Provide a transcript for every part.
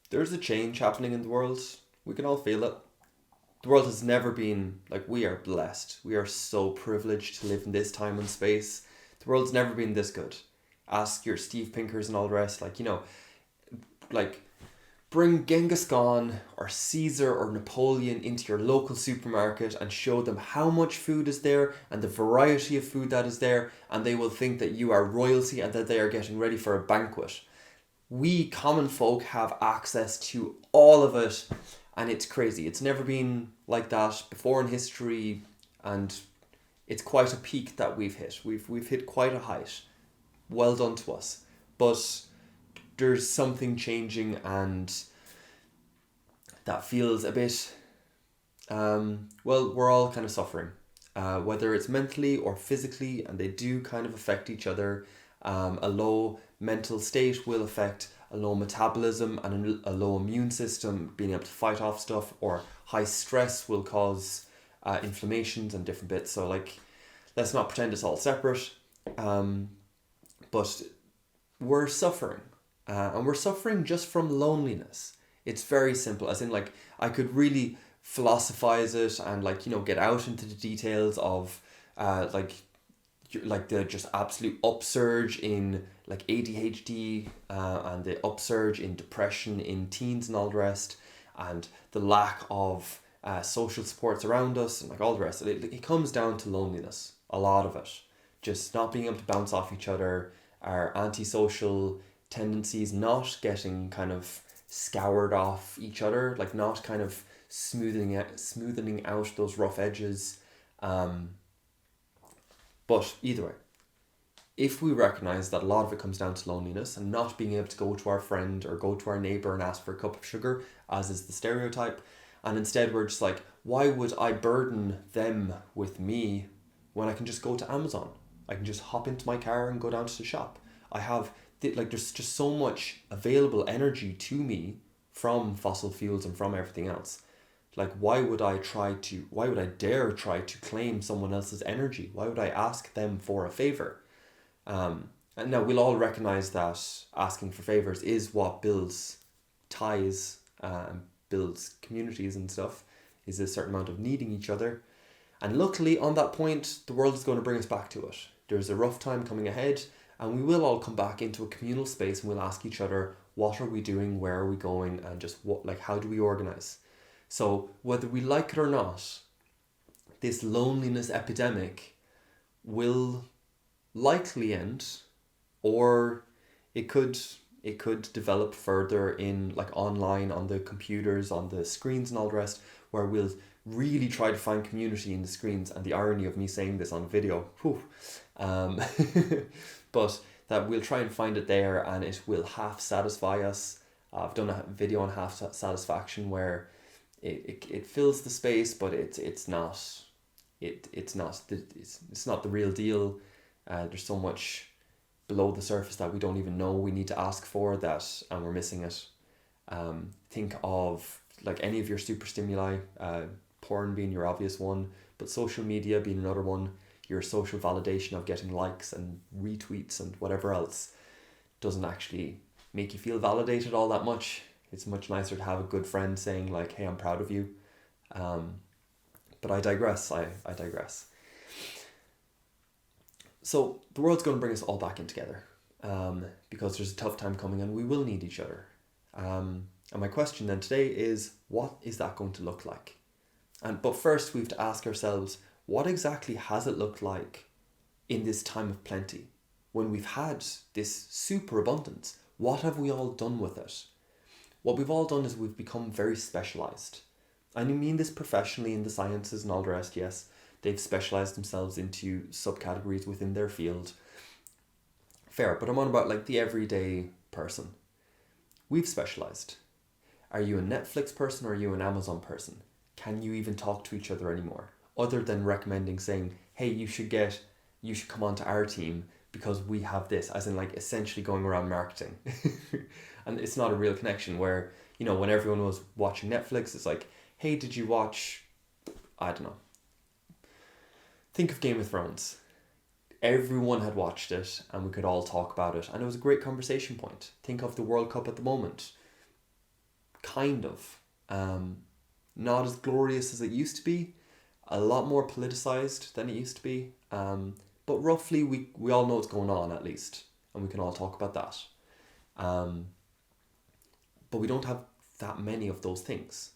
there's a change happening in the world. We can all feel it. The world has never been, like, we are blessed. We are so privileged to live in this time and space. The world's never been this good. Ask your Steve Pinkers and all the rest, like, like, bring Genghis Khan or Caesar or Napoleon into your local supermarket and show them how much food is there and the variety of food that is there, and they will think that you are royalty and that they are getting ready for a banquet. We common folk have access to all of it, and it's crazy. It's never been like that before in history, and it's quite a peak that we've hit. We've hit quite a height. Well done to us. But there's something changing, and that feels a bit, we're all kind of suffering, whether it's mentally or physically, and they do kind of affect each other. A low mental state will affect a low metabolism and a low immune system being able to fight off stuff, or high stress will cause inflammations and different bits. So, like, let's not pretend it's all separate, but we're suffering. And we're suffering just from loneliness. It's very simple, as in, like, I could really philosophize it and, like, get out into the details of like the just absolute upsurge in, like, ADHD, and the upsurge in depression in teens and all the rest, and the lack of social supports around us, and, like, all the rest. It comes down to loneliness, a lot of it. Just not being able to bounce off each other, our antisocial tendencies not getting kind of scoured off each other, like, not kind of smoothing out those rough edges. But either way, if we recognize that a lot of it comes down to loneliness and not being able to go to our friend or go to our neighbor and ask for a cup of sugar, as is the stereotype, and instead we're just like, why would I burden them with me when I can just go to Amazon? I can just hop into my car and go down to the shop. I have, there's just so much available energy to me from fossil fuels and from everything else. Like, why would I dare try to claim someone else's energy? Why would I ask them for a favor? And now we'll all recognize that asking for favors is what builds ties, builds communities and stuff, is a certain amount of needing each other. And luckily, on that point, the world is going to bring us back to it. There's a rough time coming ahead, and we will all come back into a communal space, and we'll ask each other, what are we doing, where are we going, and just how do we organize? So whether we like it or not, this loneliness epidemic will likely end, or it could develop further in, like, online, on the computers, on the screens and all the rest, where we'll really try to find community in the screens. And the irony of me saying this on video, but that we'll try and find it there, and it will half satisfy us. I've done a video on half satisfaction where it fills the space, but it's not the real deal. There's so much below the surface that we don't even know we need to ask for, that, and we're missing it. Think of, like, any of your super stimuli, porn being your obvious one, but social media being another one. Your social validation of getting likes and retweets and whatever else doesn't actually make you feel validated all that much. It's much nicer to have a good friend saying, like, hey, I'm proud of you. But I digress. I digress. So the world's going to bring us all back in together, because there's a tough time coming and we will need each other. And my question then today is, what is that going to look like? But first we have to ask ourselves, what exactly has it looked like in this time of plenty? When we've had this super abundance, what have we all done with it? What we've all done is we've become very specialized. And I mean this professionally in the sciences and all the rest, yes. They've specialized themselves into subcategories within their field. Fair, but I'm on about, like, the everyday person. We've specialized. Are you a Netflix person or are you an Amazon person? Can you even talk to each other anymore? Other than recommending, saying, hey, you should come onto our team because we have this, as in, like, essentially going around marketing. And it's not a real connection where, when everyone was watching Netflix, it's like, hey, did you watch, I don't know. Think of Game of Thrones. Everyone had watched it and we could all talk about it, and it was a great conversation point. Think of the World Cup at the moment. kind of. Not as glorious as it used to be, a lot more politicized than it used to be. But roughly we all know what's going on at least, and we can all talk about that. But we don't have that many of those things.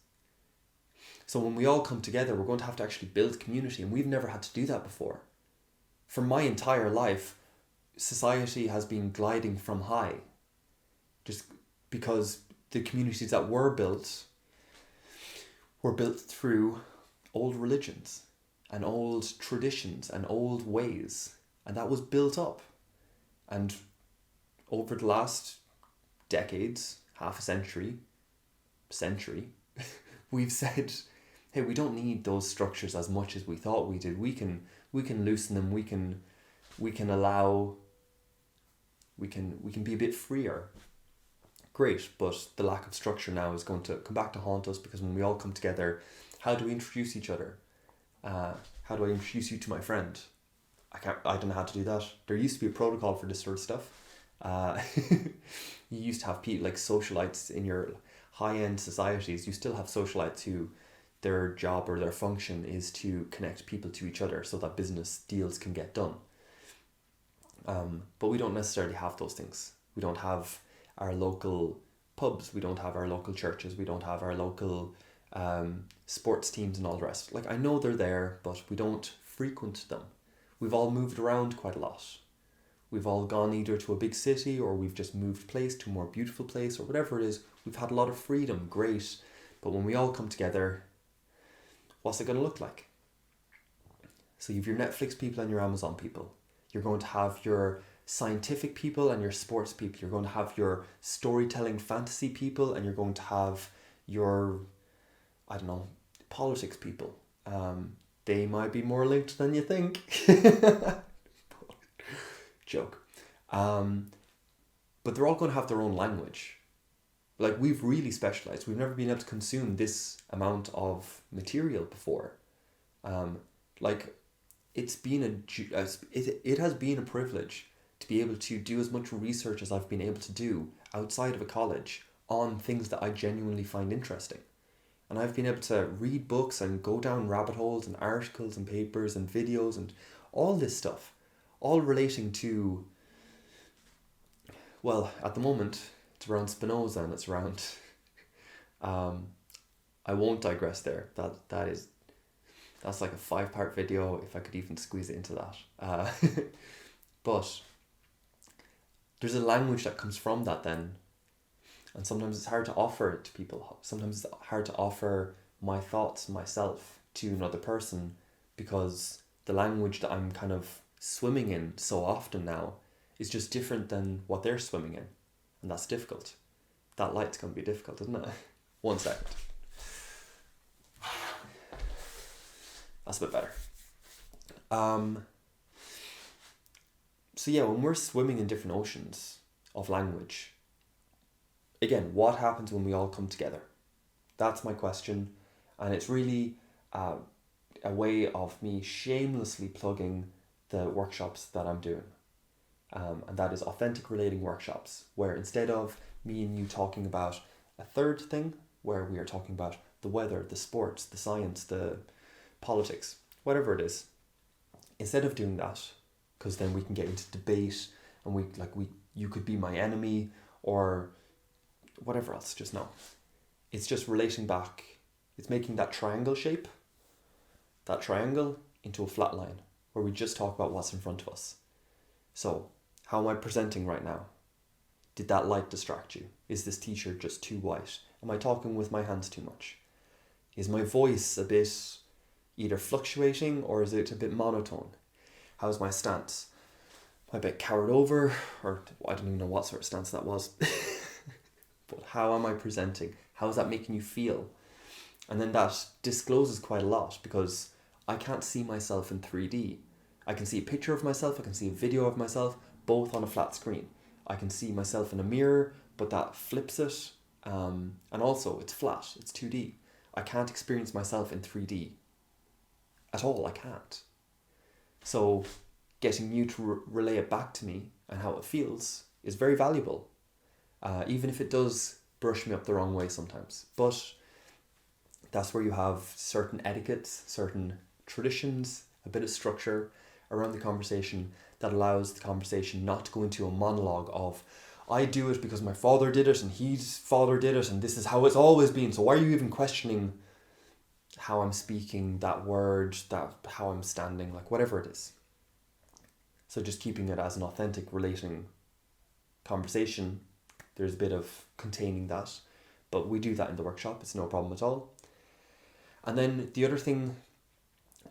So when we all come together, we're going to have to actually build community, and we've never had to do that before. For my entire life, society has been gliding from high, just because the communities that were built through old religions and old traditions and old ways, and that was built up. And over the last decades, half a century, we've said, hey, we don't need those structures as much as we thought we did. We can loosen them. We can be a bit freer. Great, but the lack of structure now is going to come back to haunt us, because when we all come together, how do we introduce each other? How do I introduce you to my friend? I don't know how to do that. There used to be a protocol for this sort of stuff. You used to have people like socialites in your high-end societies. You still have socialites who their job or their function is to connect people to each other so that business deals can get done. But we don't necessarily have those things. We don't have our local pubs. We don't have our local churches. We don't have our local sports teams and all the rest. Like, I know they're there, but we don't frequent them. We've all moved around quite a lot. We've all gone either to a big city, or we've just moved place to a more beautiful place, or whatever it is. We've had a lot of freedom, great. But when we all come together, what's it going to look like? So you have your Netflix people and your Amazon people. You're going to have your scientific people and your sports people. You're going to have your storytelling fantasy people, and you're going to have your, I don't know, politics people. They might be more linked than you think. Joke. But they're all going to have their own language. Like, we've really specialized. We've never been able to consume this amount of material before. Like, it has been a privilege to be able to do as much research as I've been able to do outside of a college on things that I genuinely find interesting. And I've been able to read books and go down rabbit holes and articles and papers and videos and all this stuff, all relating to, well, at the moment, it's around Spinoza, and it's around, I won't digress there. That's like a 5-part video, if I could even squeeze it into that. But there's a language that comes from that then. And sometimes it's hard to offer it to people. Sometimes it's hard to offer my thoughts myself to another person, because the language that I'm kind of swimming in so often now is just different than what they're swimming in. And that's difficult. That light's going to be difficult, isn't it? 1 second. That's a bit better. So yeah, when we're swimming in different oceans of language, again, what happens when we all come together? That's my question. And it's really a way of me shamelessly plugging the workshops that I'm doing. And that is authentic relating workshops, where instead of me and you talking about a third thing, where we are talking about the weather, the sports, the science, the politics, whatever it is, instead of doing that, because then we can get into debate, and you could be my enemy or whatever else. Just no, it's just relating back. It's making that triangle shape, that triangle, into a flat line where we just talk about what's in front of us. So, how am I presenting right now? Did that light distract you? Is this t-shirt just too white? Am I talking with my hands too much? Is my voice a bit either fluctuating, or is it a bit monotone? How's my stance? Am I a bit cowered over, or I don't even know what sort of stance that was. But how am I presenting? How is that making you feel? And then that discloses quite a lot, because I can't see myself in 3D. I can see a picture of myself, I can see a video of myself, both on a flat screen. I can see myself in a mirror, but that flips it. And also, it's flat, it's 2D. I can't experience myself in 3D at all, I can't. So getting you to relay it back to me and how it feels is very valuable. Even if it does brush me up the wrong way sometimes. But that's where you have certain etiquettes, certain traditions, a bit of structure around the conversation that allows the conversation not to go into a monologue of, I do it because my father did it and his father did it and this is how it's always been. So why are you even questioning how I'm speaking that word, that how I'm standing, like whatever it is. So just keeping it as an authentic relating conversation, there's a bit of containing that, but we do that in the workshop, it's no problem at all. And then the other thing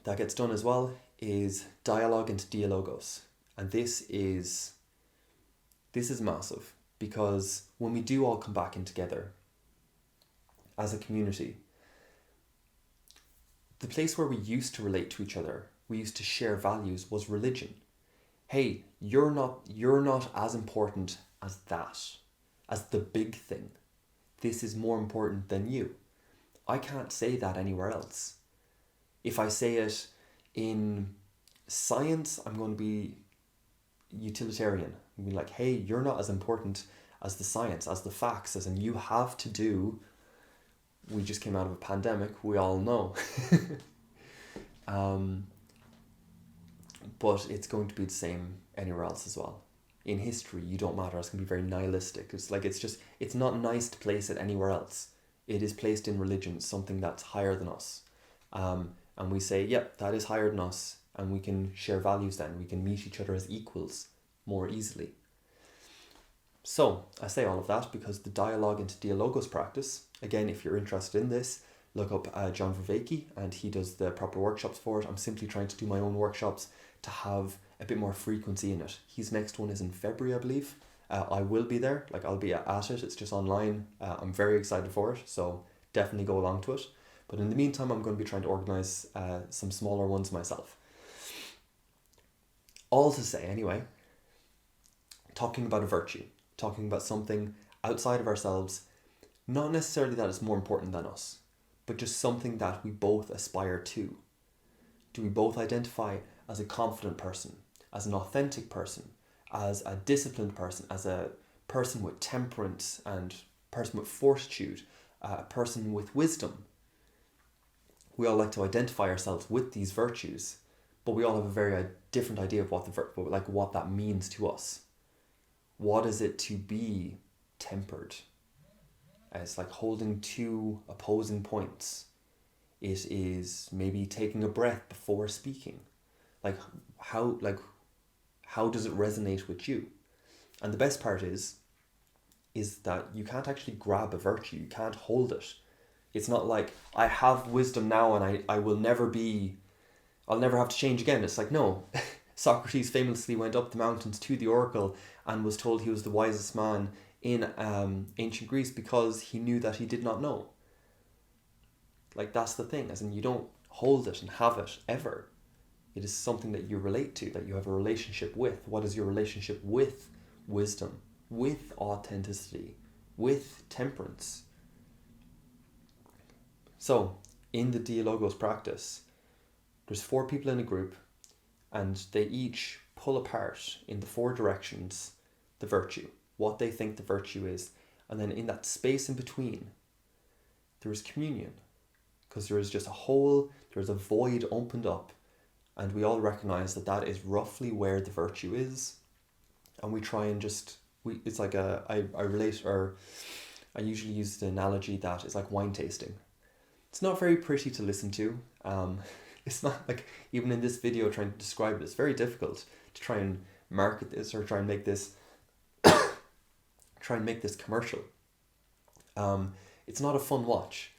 that gets done as well is dialogue into dialogos. And this is massive, because when we do all come back in together as a community, the place where we used to relate to each other, we used to share values, was religion. Hey, you're not as important as that, as the big thing. This is more important than you. I can't say that anywhere else. If I say it in science, I'm going to be utilitarian. I'm going to be like, hey, you're not as important as the science, as the facts, as in you have to do. We just came out of a pandemic, we all know. But it's going to be the same anywhere else as well. In history, you don't matter. It's going to be very nihilistic. It's not nice to place it anywhere else. It is placed in religion, something that's higher than us. And we say, yep, that is higher than us. And we can share values then. We can meet each other as equals more easily. So I say all of that because the dialogue into dialogos practice, again, if you're interested in this, look up John Vervaeke, and he does the proper workshops for it. I'm simply trying to do my own workshops to have a bit more frequency in it. His next one is in February, I believe. I will be there, like I'll be at it. It's just online. I'm very excited for it, so definitely go along to it. But in the meantime, I'm going to be trying to organise some smaller ones myself. All to say, anyway, talking about a virtue, talking about something outside of ourselves, not necessarily that it's more important than us, but just something that we both aspire to. Do we both identify as a confident person, as an authentic person, as a disciplined person, as a person with temperance and person with fortitude, a person with wisdom? We all like to identify ourselves with these virtues, but we all have a very different idea of what that means to us. What is it to be tempered? It's like holding two opposing points. It is maybe taking a breath before speaking. How does it resonate with you? And the best part is that you can't actually grab a virtue. You can't hold it. It's not like I have wisdom now and I'll never have to change again. It's like, no. Socrates famously went up the mountains to the oracle and was told he was the wisest man in ancient Greece because he knew that he did not know. Like, that's the thing, as in you don't hold it and have it ever. It is something that you relate to, that you have a relationship with. What is your relationship with wisdom, with authenticity, with temperance? So, in the Dialogos practice, there's 4 people in a group, and they each pull apart in the 4 directions the virtue, what they think the virtue is. And then in that space in between, there is communion. Because there is just there's a void opened up, and we all recognize that is roughly where the virtue is. And we try and it's like I usually use the analogy that it's like wine tasting. It's not very pretty to listen to. It's not like, even in this video trying to describe it, it's very difficult to try and market this or try and make this commercial. It's not a fun watch.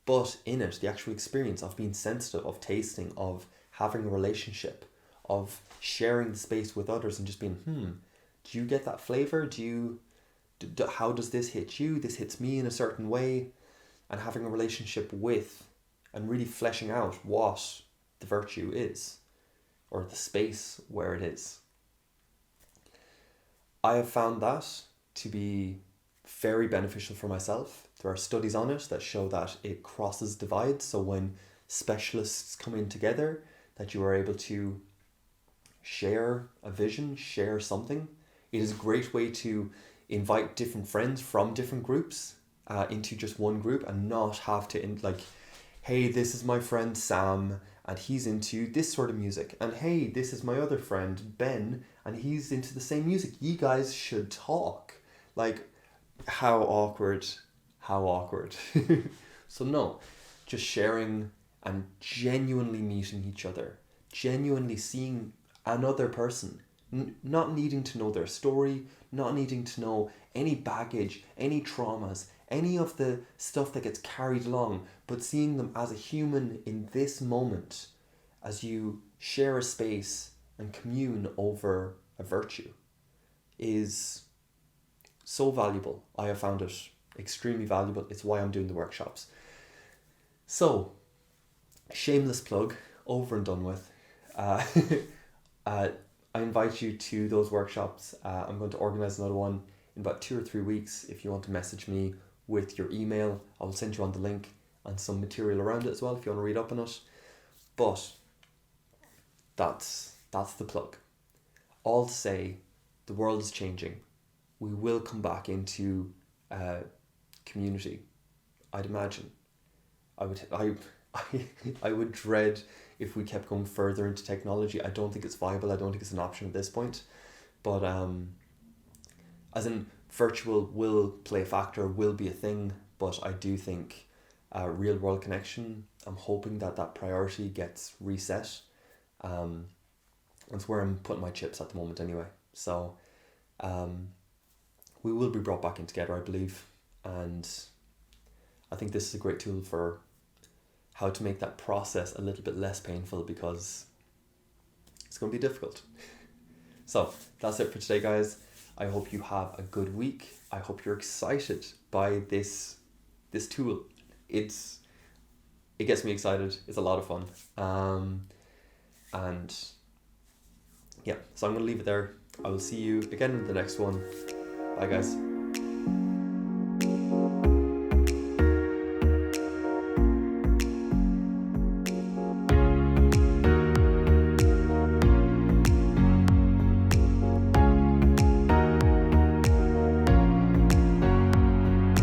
But in it, the actual experience of being sensitive, of tasting, of having a relationship, of sharing the space with others and just being, do you get that flavor? How does this hit you? This hits me in a certain way. And having a relationship with and really fleshing out what the virtue is, or the space where it is. I have found that to be very beneficial for myself. There are studies on it that show that it crosses divides. So when specialists come in together, that you are able to share a vision, share something. It is a great way to invite different friends from different groups into just one group, and not have to hey, this is my friend Sam and he's into this sort of music, and hey, this is my other friend Ben and he's into the same music. You guys should talk. Like, how awkward. So no, just sharing and genuinely meeting each other, genuinely seeing another person, not needing to know their story, not needing to know any baggage, any traumas, any of the stuff that gets carried along, but seeing them as a human in this moment as you share a space and commune over a virtue is so valuable. I have found it extremely valuable. It's why I'm doing the workshops. So, shameless plug, over and done with. I invite you to those workshops. I'm going to organise another one in about 2 or 3 weeks. If you want to message me with your email, I will send you on the link and some material around it as well if you want to read up on it. But that's the plug. All to say, the world is changing. We will come back into community, I'd imagine. I would dread if we kept going further into technology. I don't think it's viable. I don't think it's an option at this point. But as in, virtual will play a factor, will be a thing. But I do think real world connection, I'm hoping that priority gets reset. That's where I'm putting my chips at the moment anyway. So we will be brought back in together, I believe. And I think this is a great tool for how to make that process a little bit less painful, because it's going to be difficult. So that's it for today, guys. I hope you have a good week. I hope you're excited by this tool. It gets me excited. It's a lot of fun. And yeah, so I'm going to leave it there. I will see you again in the next one. Bye, guys.